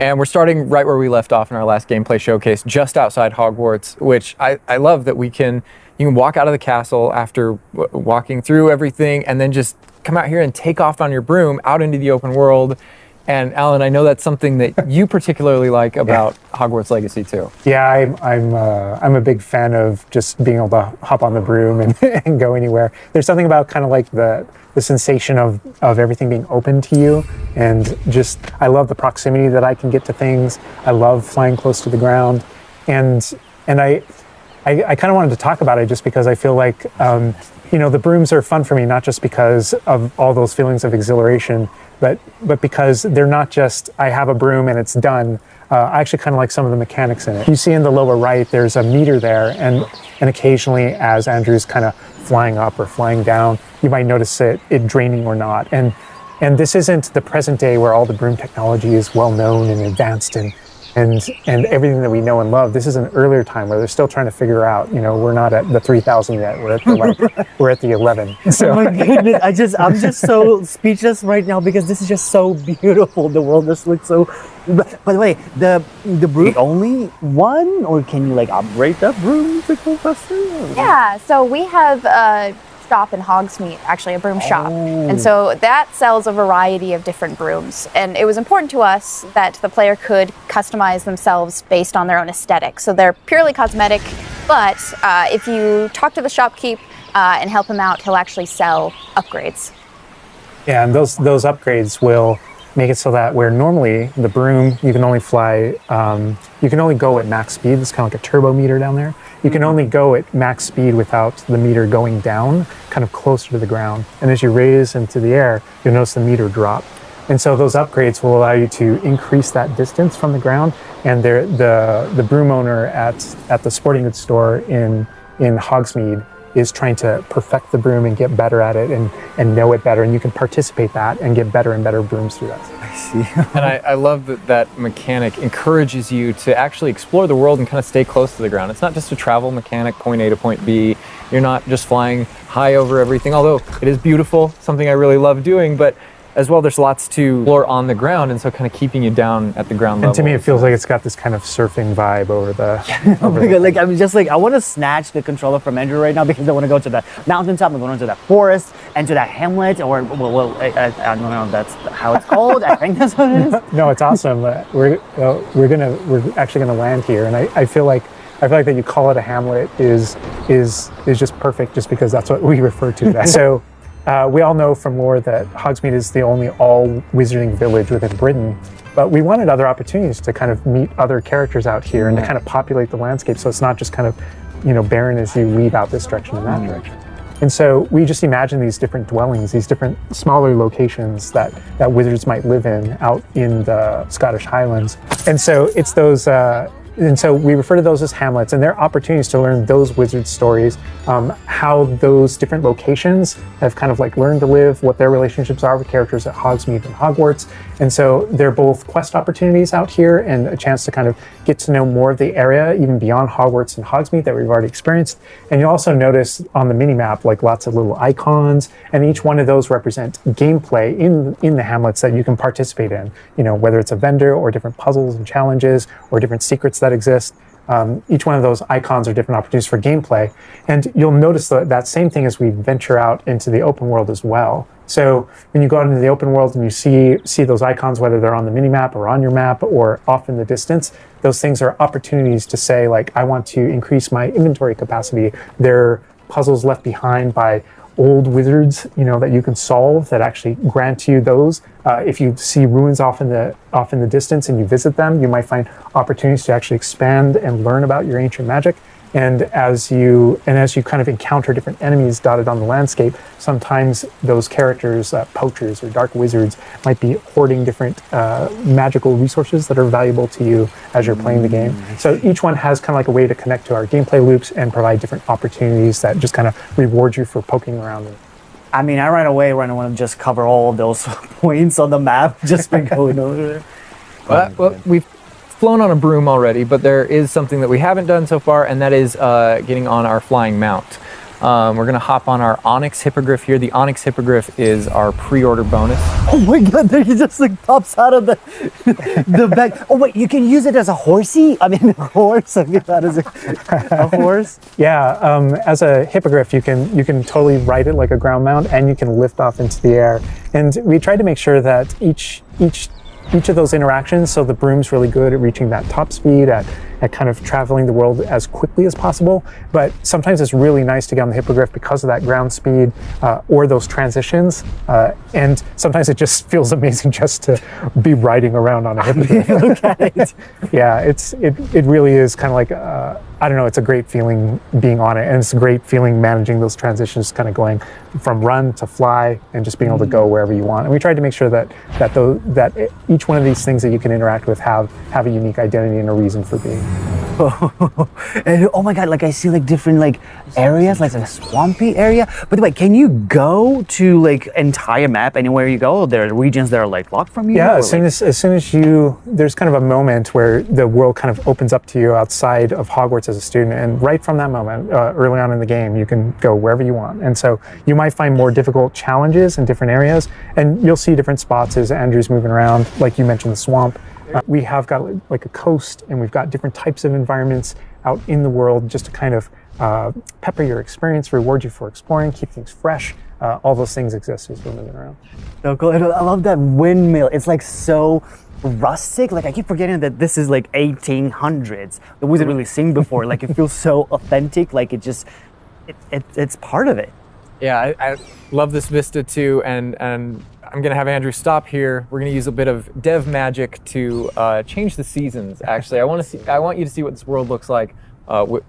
And we're starting right where we left off in our last gameplay showcase, just outside Hogwarts, which I love that you can walk out of the castle after walking through everything and then just come out here and take off on your broom out into the open world. And Alan, I know that's something that you particularly like about Hogwarts Legacy too. Yeah, I'm a big fan of just being able to hop on the broom and go anywhere. There's something about kind of like the sensation of everything being open to you, and just I love the proximity that I can get to things. I love flying close to the ground, and I kind of wanted to talk about it just because I feel like the brooms are fun for me, not just because of all those feelings of exhilaration, but because they're not just I have a broom and it's done. I actually kind of like some of the mechanics in it. You see in the lower right, there's a meter there, and occasionally as Andrew's kind of flying up or flying down, you might notice it draining or not. And this isn't the present day where all the broom technology is well known and advanced and everything that we know and love. This is an earlier time where they're still trying to figure out, we're not at the 3000 yet. We're at the 11. So. Oh my goodness, I'm just so speechless right now because this is just so beautiful. The world just looks so. By the way, the broom only one, or can you upgrade that broom to go faster? Yeah, so we have a shop in Hogsmeade, actually a broom shop, and so that sells a variety of different brooms, and it was important to us that the player could customize themselves based on their own aesthetic. So they're purely cosmetic, but if you talk to the shopkeep and help him out, he'll actually sell upgrades. Yeah, and those upgrades will make it so that where normally the broom you can only fly, you can only go at max speed. It's kind of like a turbo meter down there. You can only go at max speed without the meter going down, kind of closer to the ground. And as you raise into the air, you'll notice the meter drop. And so those upgrades will allow you to increase that distance from the ground. And the broom owner at the sporting goods store in Hogsmeade is trying to perfect the broom and get better at it and know it better. And you can participate that and get better and better brooms through that. I see. And I love that mechanic encourages you to actually explore the world and kind of stay close to the ground. It's not just a travel mechanic, point A to point B. You're not just flying high over everything, although it is beautiful, something I really love doing, but as well, there's lots to explore on the ground, and so kind of keeping you down at the ground level. And to me, it feels like it's got this kind of surfing vibe over the... Oh my God, I'm just I want to snatch the controller from Andrew right now because I want to go to the mountaintop, I'm going to that forest, and to that hamlet, or, I don't know if that's how it's called. I think that's what it is. No, it's awesome. We're actually gonna land here, and I feel like that you call it a hamlet is just perfect, just because that's what we refer to it as. So. We all know from lore that Hogsmeade is the only all-wizarding village within Britain, but we wanted other opportunities to kind of meet other characters out here and to kind of populate the landscape, so it's not just kind of, barren as you leave out this direction and that direction. And so we just imagine these different dwellings, these different smaller locations that wizards might live in out in the Scottish Highlands. And so it's those... And so we refer to those as hamlets, and they're opportunities to learn those wizard stories, how those different locations have kind of learned to live, what their relationships are with characters at Hogsmeade and Hogwarts. And so they're both quest opportunities out here and a chance to kind of get to know more of the area, even beyond Hogwarts and Hogsmeade that we've already experienced. And you'll also notice on the mini-map, lots of little icons, and each one of those represent gameplay in the hamlets that you can participate in, whether it's a vendor or different puzzles and challenges or different secrets that exist. Each one of those icons are different opportunities for gameplay. And you'll notice that same thing as we venture out into the open world as well. So when you go out into the open world and you see those icons, whether they're on the mini-map or on your map or off in the distance, those things are opportunities to say, I want to increase my inventory capacity. They're puzzles left behind by old wizards, that you can solve that actually grant you those. If you see ruins off in the distance and you visit them, you might find opportunities to actually expand and learn about your ancient magic. And as you kind of encounter different enemies dotted on the landscape, sometimes those characters, poachers or dark wizards, might be hoarding different magical resources that are valuable to you as you're playing the game. So each one has kind of a way to connect to our gameplay loops and provide different opportunities that just kind of reward you for poking around. I mean, I right away want to just cover all of those points on the map just by going over there. Well, we've flown on a broom already, but there is something that we haven't done so far, and that is getting on our flying mount. We're gonna hop on our Onyx Hippogriff here. The Onyx Hippogriff is our pre-order bonus. Oh my god, there he just like pops out of the the bag. Oh wait, you can use it as a horsey? I mean, a horse. I mean, that is a horse. Yeah, as a hippogriff, you can totally ride it like a ground mount, and you can lift off into the air. And we tried to make sure that each of those interactions, so the broom's really good at reaching that top speed, at kind of traveling the world as quickly as possible. But sometimes it's really nice to get on the hippogriff because of that ground speed or those transitions. And sometimes it just feels amazing just to be riding around on a hippogriff. Yeah, it really is kind of like, I don't know, it's a great feeling being on it. And it's a great feeling managing those transitions, kind of going from run to fly and just being able to go wherever you want. And we tried to make sure that each one of these things that you can interact with have a unique identity and a reason for being. And oh my god, like I see like different like areas, like a swampy area. By the way, can you go to like entire map anywhere you go? Or there are regions that are like locked from you? Yeah, as soon as you, there's kind of a moment where the world kind of opens up to you outside of Hogwarts as a student, and right from that moment, early on in the game, you can go wherever you want. And so you might find more difficult challenges in different areas, and you'll see different spots as Andrew's moving around, like you mentioned, the swamp. We have got like a coast, and we've got different types of environments out in the world just to kind of pepper your experience, reward you for exploring, keep things fresh. All those things exist as we're moving around. So cool. I love that windmill. It's like so rustic. Like I keep forgetting that this is like 1800s. It wasn't really seen before. Like it feels so authentic. Like it's part of it. Yeah, I love this vista too, and I'm gonna have Andrew stop here. We're gonna use a bit of dev magic to change the seasons. Actually, I want you to see what this world looks like,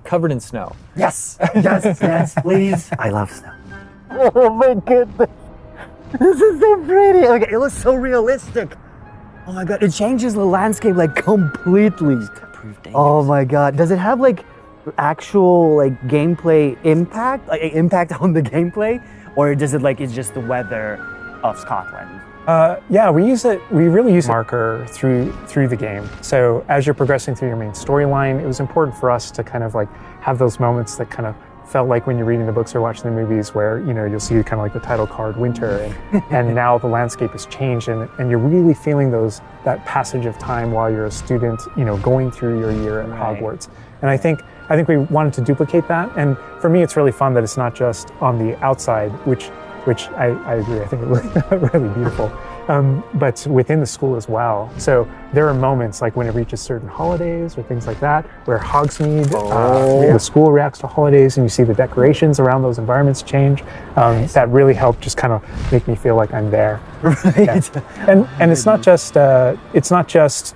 covered in snow. Yes, yes, please. I love snow. Oh my goodness, this is so pretty. Okay, it looks so realistic. Oh my god, it changes the landscape like completely. Oh my god, does it have like actual like gameplay impact, like impact on the gameplay, or does it like it's just the weather of Scotland? Yeah, we really use marker through the game. So as you're progressing through your main storyline, it was important for us to kind of like have those moments that kind of felt like when you're reading the books or watching the movies where, you know, you'll see kind of like the title card winter and now the landscape has changed and you're really feeling that passage of time while you're a student, you know, going through your year at Hogwarts. And I think we wanted to duplicate that. And for me, it's really fun that it's not just on the outside, which I agree, I think it looks really beautiful, but within the school as well. So there are moments like when it reaches certain holidays or things like that, where Hogsmeade, the school reacts to holidays and you see the decorations around those environments change. That really helped just kind of make me feel like I'm there. Right. Yeah. And it's not just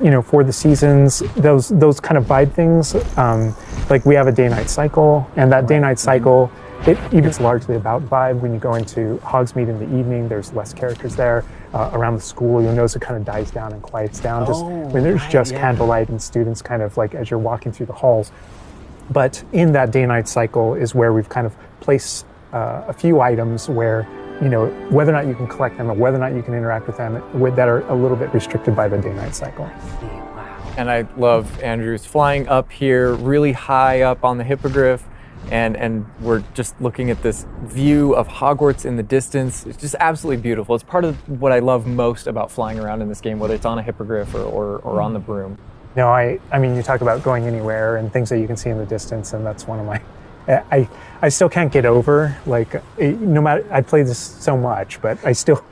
you know, for the seasons, those kind of vibe things. Like we have a day-night cycle, and that day-night cycle, it's largely about vibe. When you go into Hogsmeade in the evening, there's less characters there. Around the school, you'll notice it kind of dies down and quiets down just when there's just candlelight and students kind of like as you're walking through the halls. But in that day-night cycle is where we've kind of placed a few items where, you know, whether or not you can collect them or whether or not you can interact with them that are a little bit restricted by the day-night cycle. And I love Andrew's flying up here, really high up on the hippogriff. And we're just looking at this view of Hogwarts in the distance. It's just absolutely beautiful. It's part of what I love most about flying around in this game, whether it's on a hippogriff or on the broom. No, I mean, you talk about going anywhere and things that you can see in the distance, and that's one of my, I still can't get over, like, no matter, I played this so much, but I still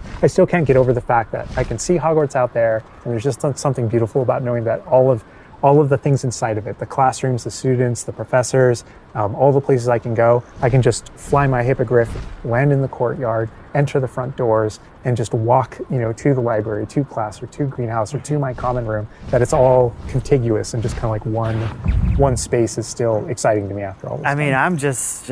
can't get over the fact that I can see Hogwarts out there, and there's just something beautiful about knowing that all of the things inside of it, the classrooms, the students, the professors, all the places I can go, I can just fly my hippogriff, land in the courtyard, enter the front doors, and just walk, you know, to the library, to class, or to greenhouse, or to my common room, that it's all contiguous and just kind of like one space is still exciting to me after all this time. I mean, I'm just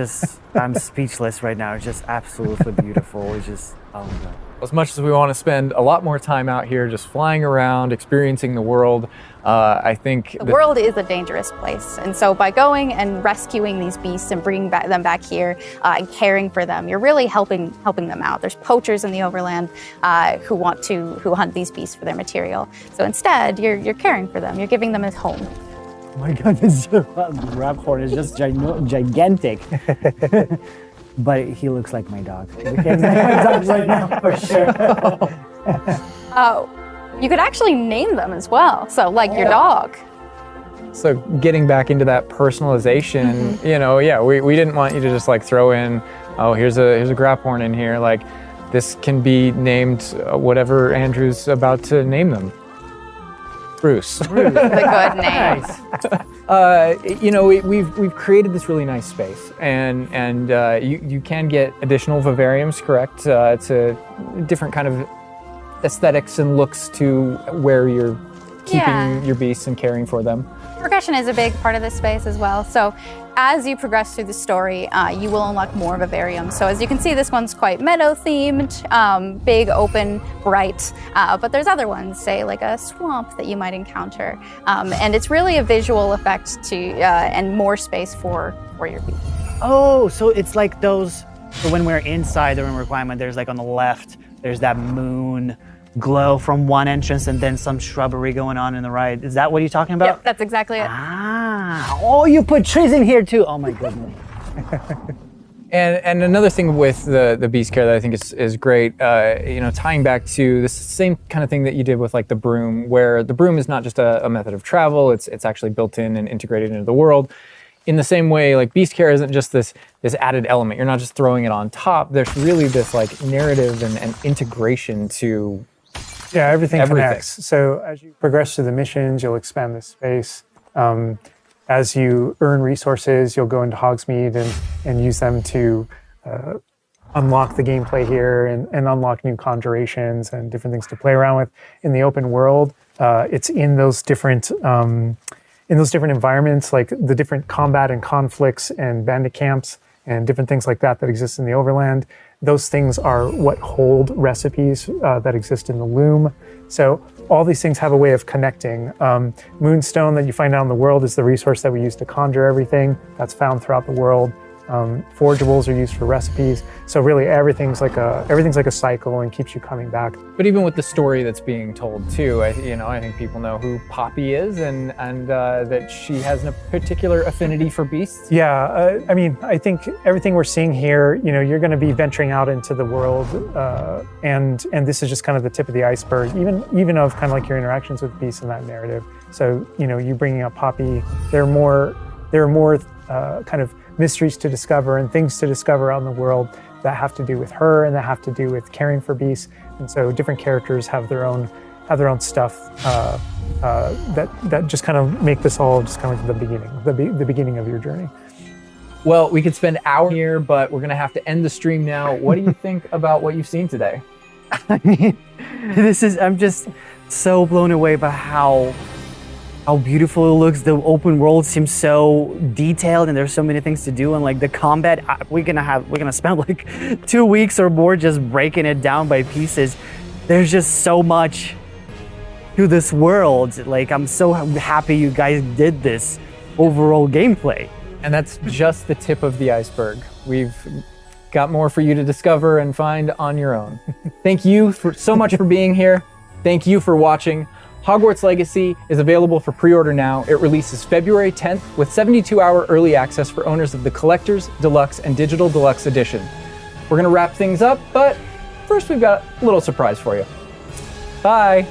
I'm speechless right now. It's just absolutely beautiful. It's just, oh my God. As much as we want to spend a lot more time out here just flying around, experiencing the world, I think the world is a dangerous place. And so by going and rescuing these beasts and bringing them back here and caring for them, you're really helping them out. There's poachers in the overland who hunt these beasts for their material. So instead, you're caring for them. You're giving them a home. Oh my God, this Raphorn is just gigantic. but he looks like my dog. Looks like my dog right now for sure. Oh, you could actually name them as well. So like your dog. So getting back into that personalization, you know, yeah, we didn't want you to just like throw in, oh, here's a Graphorn in here. Like this can be named whatever Andrew's about to name them. Bruce. The good name. You know, we've created this really nice space, and you can get additional vivariums, correct? To different kind of aesthetics and looks to where you're keeping your beasts and caring for them. Progression is a big part of this space as well. So as you progress through the story, you will unlock more vivariums. So as you can see, this one's quite meadow themed, big, open, bright. But there's other ones, say like a swamp that you might encounter. And it's really a visual effect to and more space for your beast. Oh, so it's like those, so when we're inside the room requirement, there's like on the left, there's that moon glow from one entrance and then some shrubbery going on the right. Is that what you're talking about? Yep, that's exactly it. Ah, oh, you put trees in here too. Oh my goodness. And another thing with the beast care that I think is great, you know, tying back to this same kind of thing that you did with like the broom, where the broom is not just a method of travel, it's actually built in and integrated into the world. In the same way, like beast care isn't just this added element. You're not just throwing it on top. There's really this like narrative and integration to everything connects. So as you progress through the missions, you'll expand the space. As you earn resources, you'll go into Hogsmeade and use them to unlock the gameplay here and unlock new conjurations and different things to play around with. In the open world, it's in those different environments, like the different combat and conflicts and bandit camps and different things like that exist in the overland. Those things are what hold recipes that exist in the loom. So all these things have a way of connecting. Moonstone that you find out in the world is the resource that we use to conjure everything. That's found throughout the world. Forageables are used for recipes. So really everything's like a cycle and keeps you coming back. But even with the story that's being told too, I think people know who Poppy is and that she has a particular affinity for beasts. Yeah, I mean, I think everything we're seeing here, you know, you're going to be venturing out into the world, and this is just kind of the tip of the iceberg, even of kind of like your interactions with beasts in that narrative. So, you know, you bringing up Poppy, there are more kind of mysteries to discover and things to discover out in the world that have to do with her and that have to do with caring for beasts. And so different characters have their own stuff that just kind of make this all just kind of like the beginning of your journey. Well, we could spend hours here, but we're gonna have to end the stream now. What do you think about what you've seen today? I mean, I'm just so blown away by how beautiful it looks. The open world seems so detailed and there's so many things to do, and like the combat, we're gonna spend like 2 weeks or more just breaking it down by pieces. There's just so much to this world. Like, I'm so happy you guys did this overall gameplay. And that's just the tip of the iceberg. We've got more for you to discover and find on your own. Thank you so much for being here. Thank you for watching. Hogwarts Legacy is available for pre-order now. It releases February 10th with 72-hour early access for owners of the Collector's, Deluxe, and Digital Deluxe Edition. We're gonna wrap things up, but first we've got a little surprise for you. Bye.